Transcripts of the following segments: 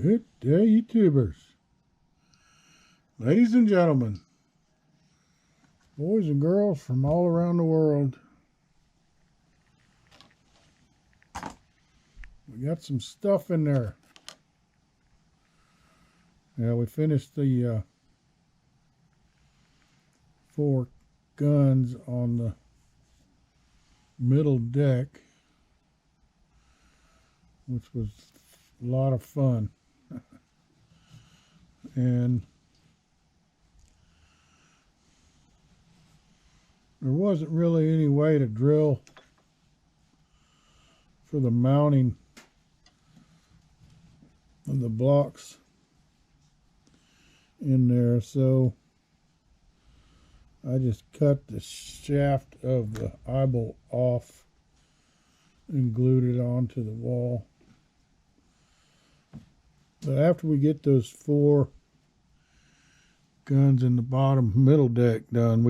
Good day, YouTubers. Ladies and gentlemen, boys and girls from all around the world. We got some stuff in there. Yeah, we finished the 4 guns on the middle deck, which was a lot of fun. And there wasn't really any way to drill for the mounting of the blocks in there, so I just cut the shaft of the eyeball off and glued it onto the wall. But after we get those 4 guns in the bottom middle deck done,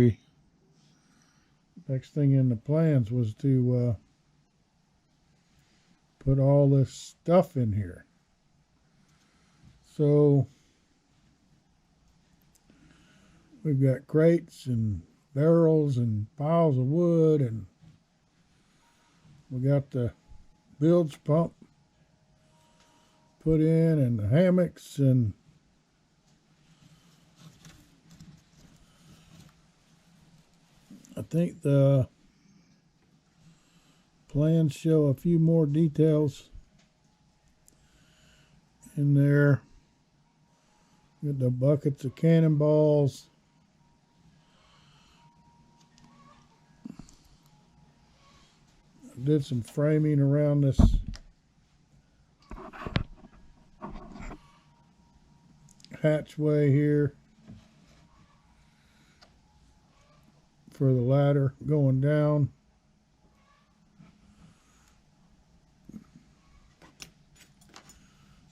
next thing in the plans was to put all this stuff in here. So we've got crates and barrels and piles of wood, and we got the bilge pump put in and the hammocks, and I think the plans show a few more details in there. Get the buckets of cannonballs. I did some framing around this hatchway here for the ladder going down.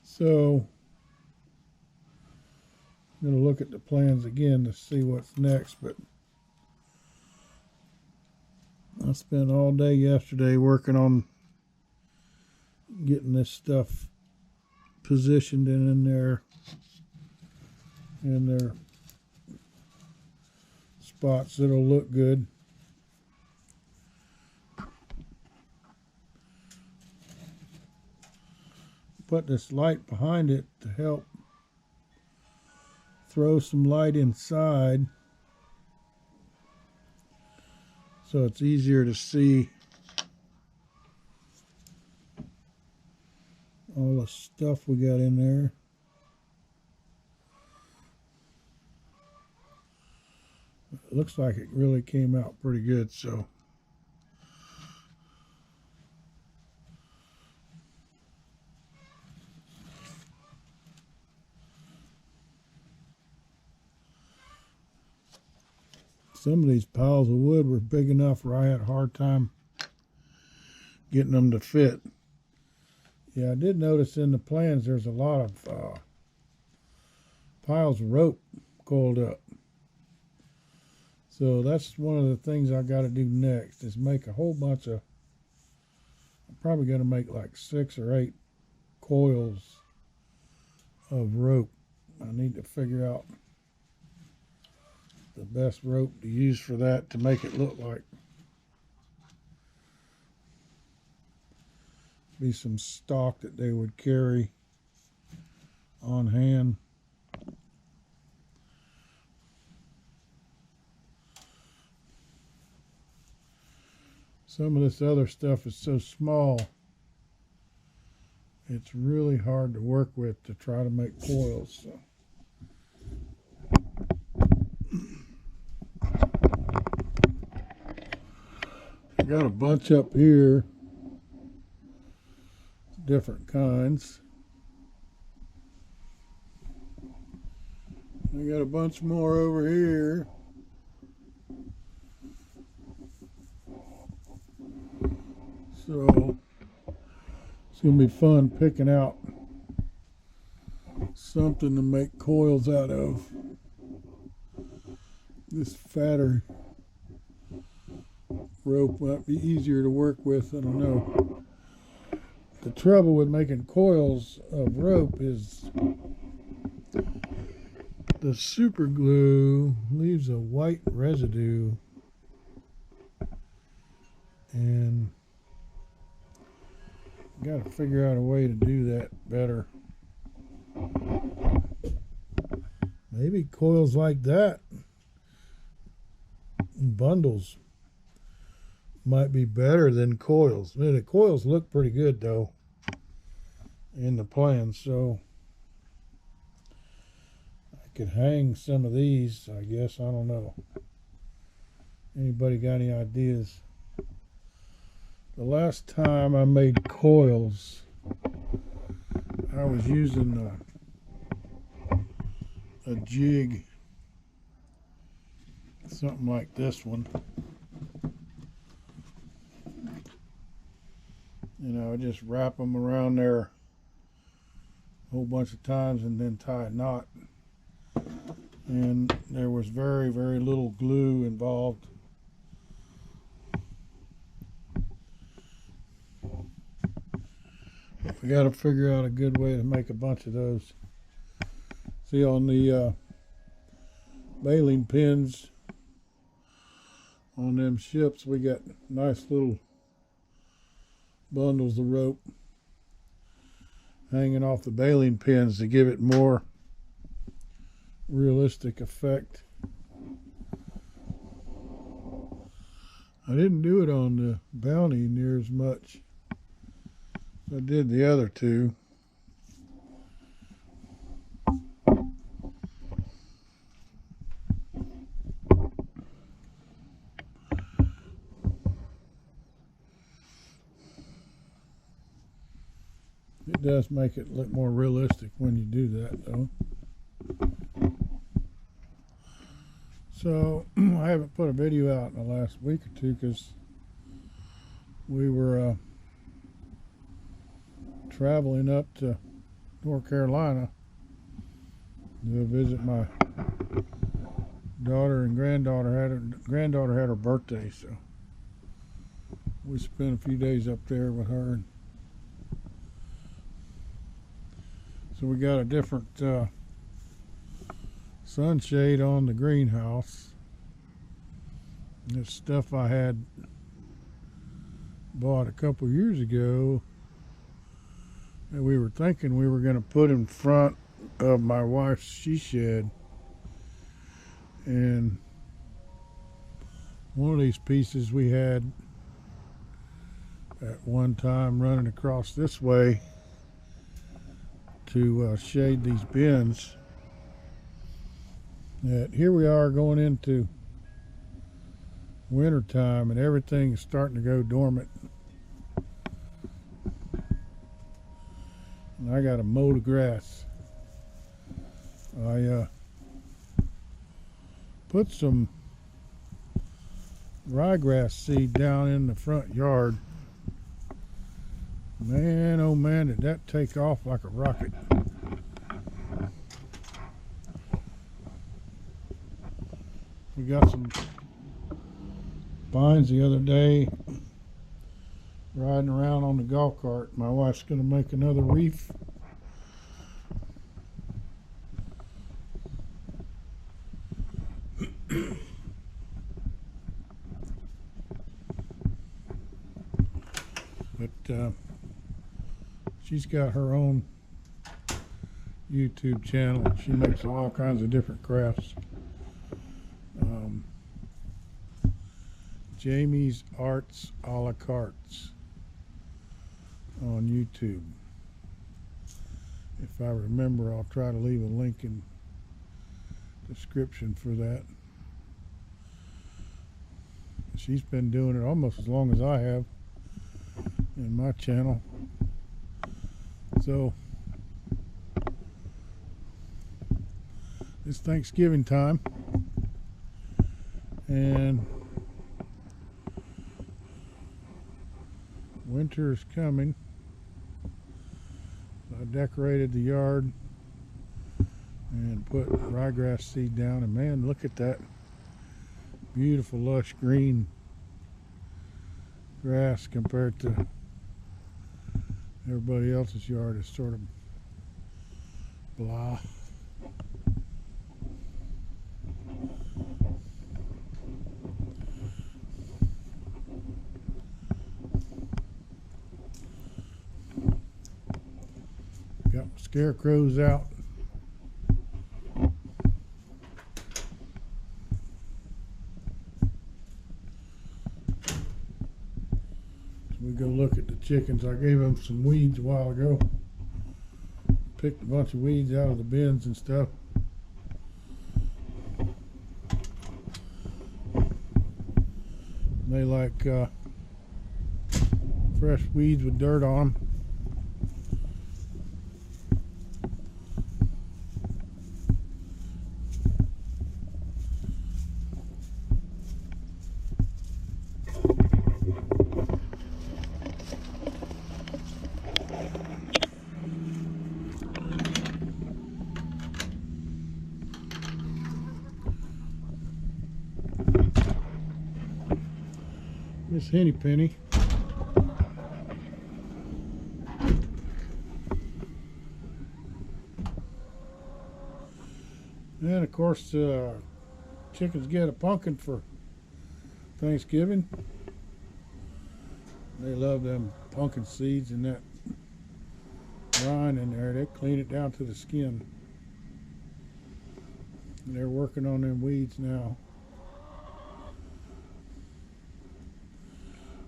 So I'm going to look at the plans again to see what's next, but I spent all day yesterday working on getting this stuff positioned in there, and their spots that'll look good. Put this light behind it to help throw some light inside, so it's easier to see all the stuff we got in there. It looks like it really came out pretty good, so some of these piles of wood were big enough where I had a hard time getting them to fit. Yeah, I did notice in the plans there's a lot of piles of rope coiled up. So that's one of the things I got to do next, is make a whole bunch of, I'm probably going to make like 6 or 8 coils of rope. I need to figure out the best rope to use for that to make it look like be some stock that they would carry on hand. Some of this other stuff is so small, it's really hard to work with to try to make coils. So I got a bunch up here, different kinds. I got a bunch more over here. So it's going to be fun picking out something to make coils out of. This fatter rope might be easier to work with, I don't know. the trouble with making coils of rope is the super glue leaves a white residue, and got to figure out a way to do that better. Maybe coils like that in bundles might be better than coils. I mean, the coils look pretty good though in the plan, so I could hang some of these, I guess. I don't know. Anybody got any ideas? The last time I made coils, I was using a jig, something like this one. You know, just wrap them around there a whole bunch of times and then tie a knot. And there was very, very little glue involved. We got to figure out a good way to make a bunch of those. See, on the baling pins on them ships, we got nice little bundles of rope hanging off the baling pins to give it more realistic effect. I didn't do it on the Bounty near as much as I did the other two. It does make it look more realistic when you do that, though. So I haven't put a video out in the last week or two because we were traveling up to North Carolina to visit my daughter and granddaughter. Granddaughter had her birthday, so we spent a few days up there with her. So we got a different sunshade on the greenhouse. It's stuff I had bought a couple years ago that we were thinking we were going to put in front of my wife's she shed. And one of these pieces we had at one time running across this way to shade these bins. That here we are going into winter time and everything is starting to go dormant. And I got to mow the grass. I put some ryegrass seed down in the front yard. Man, oh man, did that take off like a rocket. We got some vines the other day riding around on the golf cart. My wife's going to make another reef. But she's got her own YouTube channel. She makes all kinds of different crafts. Jamie's Arts a la Cartes on YouTube. If I remember, I'll try to leave a link in the description for that. She's been doing it almost as long as I have in my channel. So it's Thanksgiving time, and winter is coming. I decorated the yard and put ryegrass seed down, and man, look at that beautiful lush green grass compared to Everybody else's yard is sort of blah. Got my scarecrows out. We go look at the chickens. I gave them some weeds a while ago. Picked a bunch of weeds out of the bins and stuff. They like fresh weeds with dirt on them. Miss Henny Penny. And of course, chickens get a pumpkin for Thanksgiving. They love them pumpkin seeds and that rind in there. They clean it down to the skin. And they're working on them weeds now.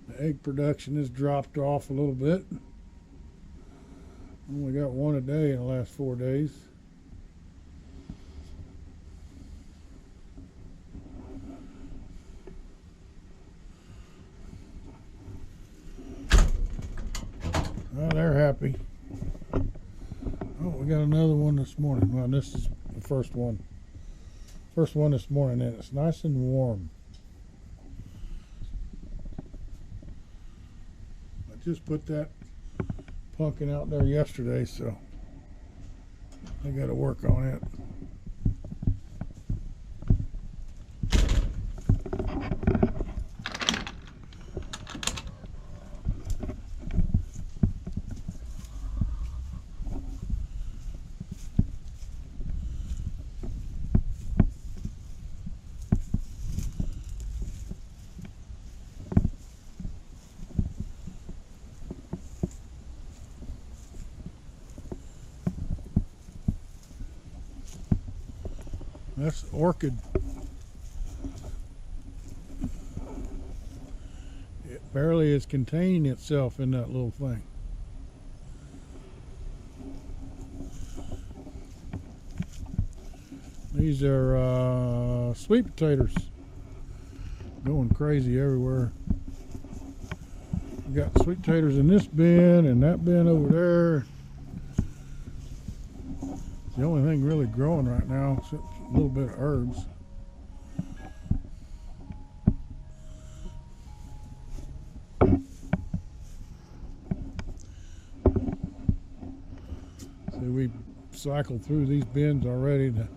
The egg production has dropped off a little bit. Only got one a day in the last 4 days. Well, they're happy. Oh, we got another one this morning. Well, this is the first one. First one this morning, and it's nice and warm. Just put that pumpkin out there yesterday, so I got to work on it. That's orchid. It barely is containing itself in that little thing. These are sweet potatoes. Going crazy everywhere. We got sweet potatoes in this bin and that bin over there. It's the only thing really growing right now, except a little bit of herbs. So we cycled through these bins already to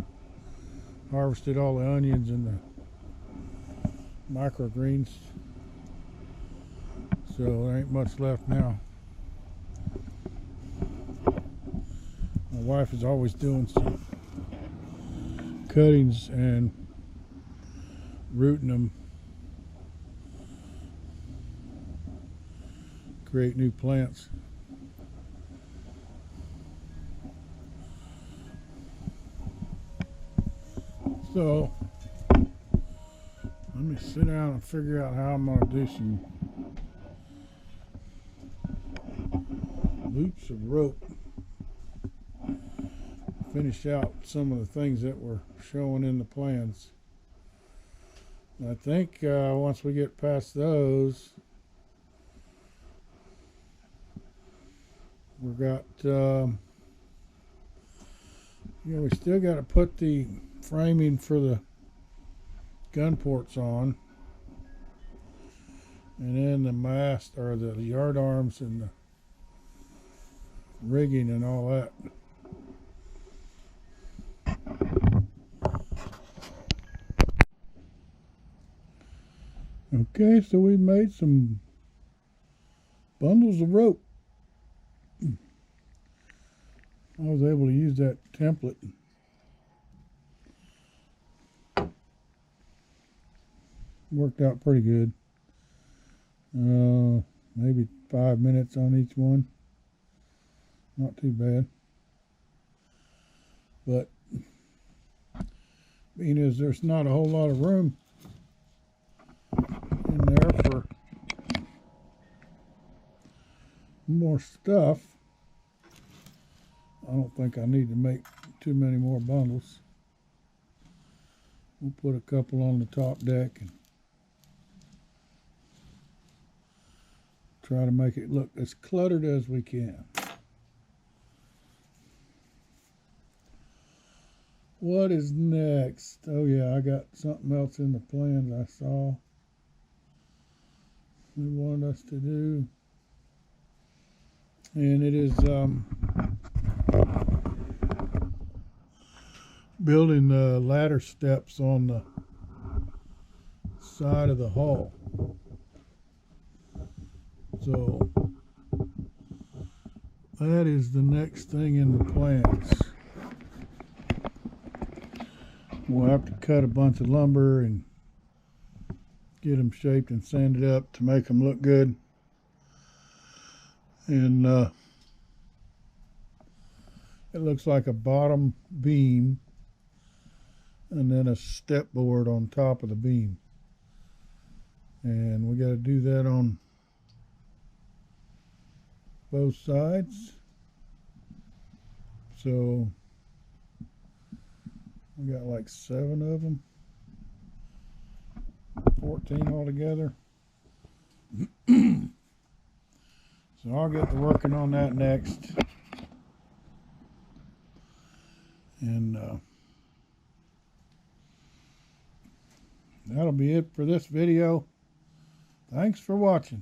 harvested all the onions and the microgreens. So there ain't much left now. My wife is always doing some cuttings and rooting them, create new plants. So let me sit down and figure out how I'm going to do some loops of rope. Finish out some of the things that were showing in the plans. I think once we get past those, we've got, we still got to put the framing for the gun ports on, and then the mast or the yard arms and the rigging and all that. Okay, so we made some bundles of rope. I was able to use that template. Worked out pretty good. Maybe 5 minutes on each one. Not too bad. But being as there's not a whole lot of room in there for more stuff, I don't think I need to make too many more bundles. We'll put a couple on the top deck and try to make it look as cluttered as we can. What is next? Oh yeah, I got something else in the plans I saw they wanted us to do. And it is building the ladder steps on the side of the hull. So that is the next thing in the plans. We'll have to cut a bunch of lumber and get them shaped and sanded up to make them look good. And it looks like a bottom beam and then a step board on top of the beam. And we got to do that on both sides. So we got like 7 of them, 14 altogether. So I'll get to working on that next. And that'll be it for this video. Thanks for watching.